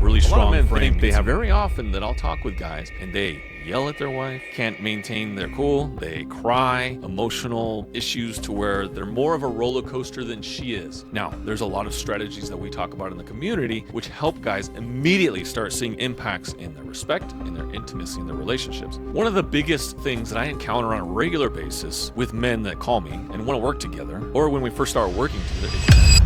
really strong men frame. think they have very often that I'll talk with guys and they yell at their wife, can't maintain their cool, they cry, emotional issues to where they're more of a roller coaster than she is. Now, there's a lot of strategies that we talk about in the community which help guys immediately start seeing impacts in their respect, in their intimacy, in their relationships. One of the biggest things that I encounter on a regular basis with men that call me and want to work together, or when we first start working together, is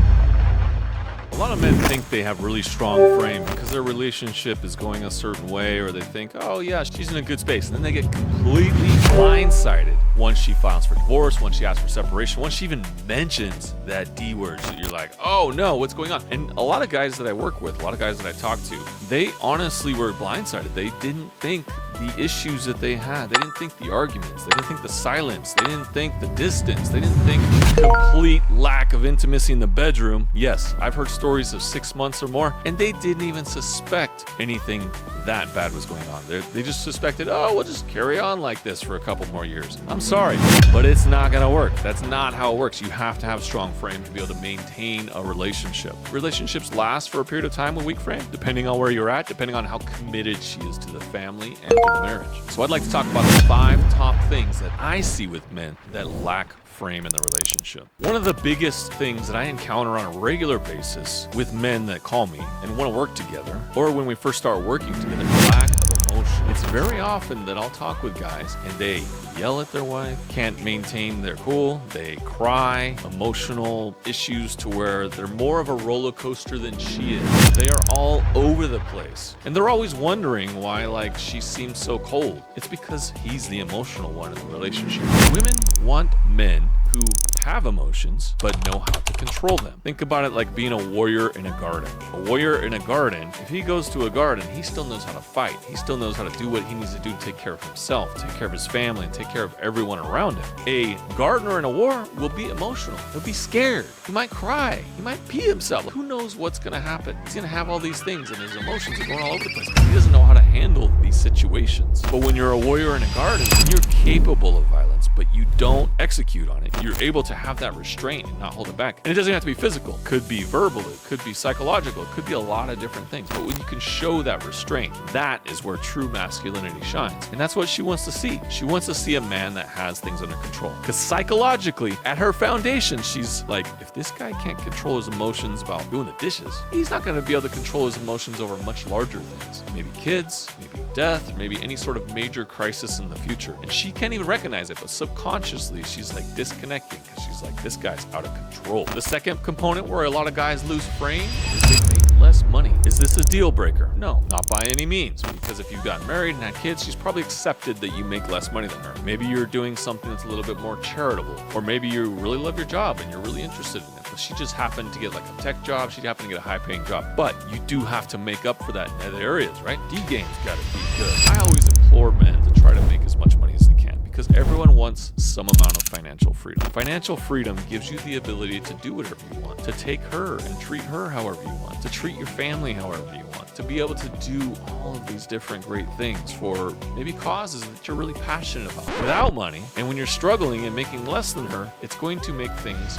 a lot of men think they have really strong frame because their relationship is going a certain way, or they think, oh yeah, she's in a good space. And then they get completely blindsided once she files for divorce, once she asks for separation, once she even mentions that D word. So you're like, oh no, what's going on? And a lot of guys that I work with, a lot of guys that I talk to, they honestly were blindsided. They didn't think the issues that they had. They didn't think the arguments. They didn't think the silence. They didn't think the distance. They didn't think complete lack of intimacy in the bedroom. Yes, I've heard stories of 6 months or more, and they didn't even suspect anything that bad was going on. They just suspected, oh, we'll just carry on like this for a couple more years. I'm sorry, but it's not gonna work. That's not how it works. You have to have a strong frame to be able to maintain a relationship. Relationships last for a period of time with weak frame, depending on where you're at, depending on how committed she is to the family and to the marriage. So I'd like to talk about the 5 top things that I see with men that lack frame in the relationship. One of the biggest things that I encounter on a regular basis with men that call me and want to work together, or when we first start working together, lack of emotion. It's very often that I'll talk with guys and they yell at their wife, can't maintain their cool, they cry, emotional issues to where they're more of a roller coaster than she is. They are all over the place. And they're always wondering why, like, she seems so cold. It's because he's the emotional one in the relationship. Women want men who have emotions but know how to control them. Think about it like being a warrior in a garden. A warrior in a garden, if he goes to a garden, he still knows how to fight. He still knows how to do what he needs to do to take care of himself, take care of his family, and take care of everyone around him. A gardener in a war will be emotional. He'll be scared. He might cry. He might pee himself. Who knows what's going to happen? He's going to have all these things and his emotions are going all over the place. He doesn't know how to handle these situations. But when you're a warrior in a garden, you're capable of violence, but you don't execute on it. You're able to have that restraint and not hold it back. And it doesn't have to be physical. It could be verbal. It could be psychological. It could be a lot of different things. But when you can show that restraint, that is where true masculinity shines. And that's what she wants to see. She wants to see a man that has things under control. Because psychologically, at her foundation, she's like, if this guy can't control his emotions about doing the dishes, he's not going to be able to control his emotions over much larger things. Maybe kids, maybe death, maybe any sort of major crisis in the future. And she can't even recognize it, but subconsciously, she's like disconnecting because she's like, this guy's out of control. The second component where a lot of guys lose frame is they make less money. Is this a deal breaker? No, not by any means, because if you've gotten married and had kids, she's probably accepted that you make less money than her. Maybe you're doing something that's a little bit more charitable, or maybe you really love your job and you're really interested in it, but she just happened to get like a tech job, she happened to get a high-paying job. But you do have to make up for that in other areas, right? D-game's gotta be good. I always implore men to try to make as much money as they can, because everyone wants some amount of financial freedom. Financial freedom gives you the ability to do whatever you want, to take her and treat her however you want, to treat your family however you want, to be able to do all of these different great things for maybe causes that you're really passionate about. Without money, and when you're struggling and making less than her, it's going to make things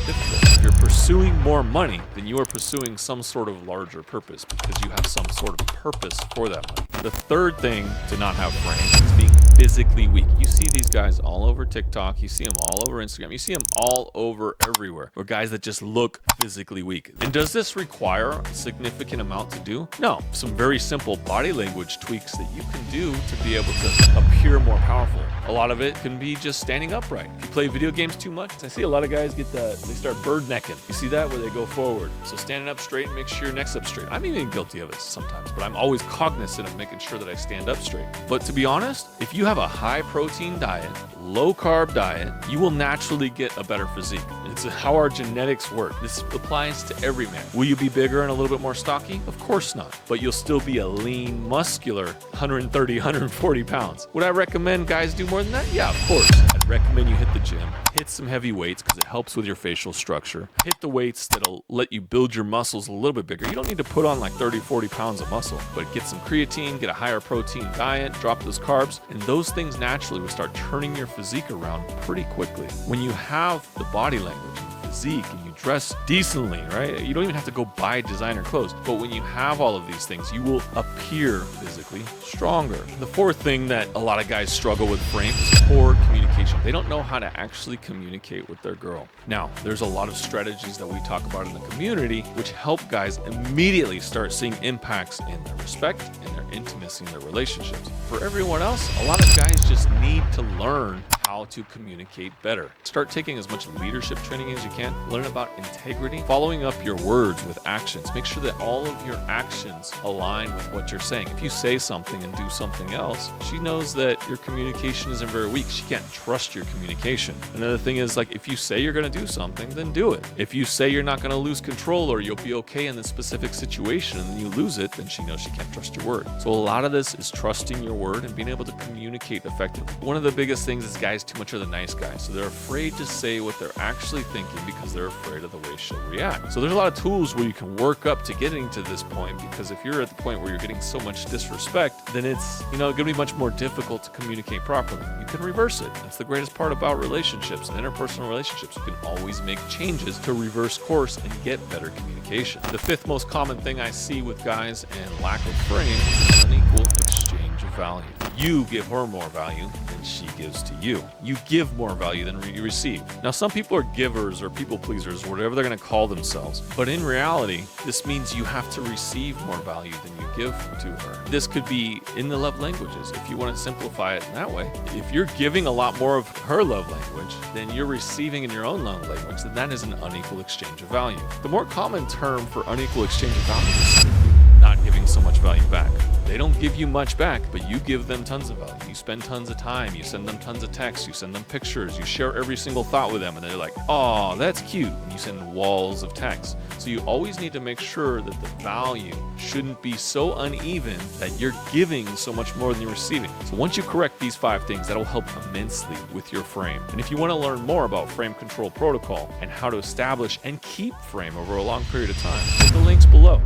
difficult. If you're pursuing more money, then you are pursuing some sort of larger purpose because you have some sort of purpose for that money. The third thing to not have frame is being physically weak. You see these guys all over TikTok, you see them all over Instagram, you see them all over everywhere, or guys that just look physically weak. And does this require a significant amount to do? No, some very simple body language tweaks that you can do to be able to appear more powerful. A lot of it can be just standing upright. If you play video games too much, I see a lot of guys they start bird necking. You see that where they go forward. So standing up straight and make sure your neck's up straight. I'm even guilty of it sometimes, but I'm always cognizant of making sure that I stand up straight. But to be honest, if you have a high protein diet, low carb diet, you will naturally get a better physique. It's how our genetics work. This applies to every man. Will you be bigger and a little bit more stocky? Of course not. But you'll still be a lean, muscular 130, 140 pounds. Would I recommend guys do more than that? Yeah, of course. I'd recommend you hit the gym, hit some heavy weights because it helps with your facial structure. Hit the weights that'll let you build your muscles a little bit bigger. You don't need to put on like 30, 40 pounds of muscle, but get some creatine, get a higher protein diet, drop those carbs, and those things naturally will start turning your physique around pretty quickly. When you have the body language and physique and you dress decently, right? You don't even have to go buy designer clothes. But when you have all of these things, you will appear physically stronger. The fourth thing that a lot of guys struggle with frame is poor communication. They don't know how to actually communicate with their girl. Now, there's a lot of strategies that we talk about in the community which help guys immediately start seeing impacts in their respect, in their intimacy, in their relationships. For everyone else, a lot of guys just need to learn how to communicate better. Start taking as much leadership training as you can. Learn about integrity, following up your words with actions. Make sure that all of your actions align with what you're saying. If you say something and do something else, she knows that your communication isn't very weak. She can't trust your communication. Another thing is, like, if you say you're going to do something, then do it. If you say you're not going to lose control or you'll be okay in this specific situation and then you lose it, then she knows she can't trust your word. So a lot of this is trusting your word and being able to communicate effectively. One of the biggest things is guys too much are the nice guys. So they're afraid to say what they're actually thinking because they're afraid of the way she'll react. So there's a lot of tools where you can work up to getting to this point, because if you're at the point where you're getting so much disrespect, then it's, going to be much more difficult to communicate properly. You can reverse it. That's the greatest part about relationships and interpersonal relationships. You can always make changes to reverse course and get better communication. The fifth most common thing I see with guys and lack of frame is unequal exchange of value. You give her more value than she gives to you. You give more value than you receive. Now, some people are givers or people pleasers, or whatever they're going to call themselves. But in reality, this means you have to receive more value than you give to her. This could be in the love languages, if you want to simplify it in that way. If you're giving a lot more of her love language than you're receiving in your own love language, then that is an unequal exchange of value. The more common term for unequal exchange of value is not giving so much value back. They don't give you much back, but you give them tons of value. You spend tons of time, you send them tons of texts, you send them pictures, you share every single thought with them, and they're like, oh, that's cute. And you send walls of text. So you always need to make sure that the value shouldn't be so uneven that you're giving so much more than you're receiving. So once you correct these 5 things, that'll help immensely with your frame. And if you want to learn more about frame control protocol and how to establish and keep frame over a long period of time, hit the links below.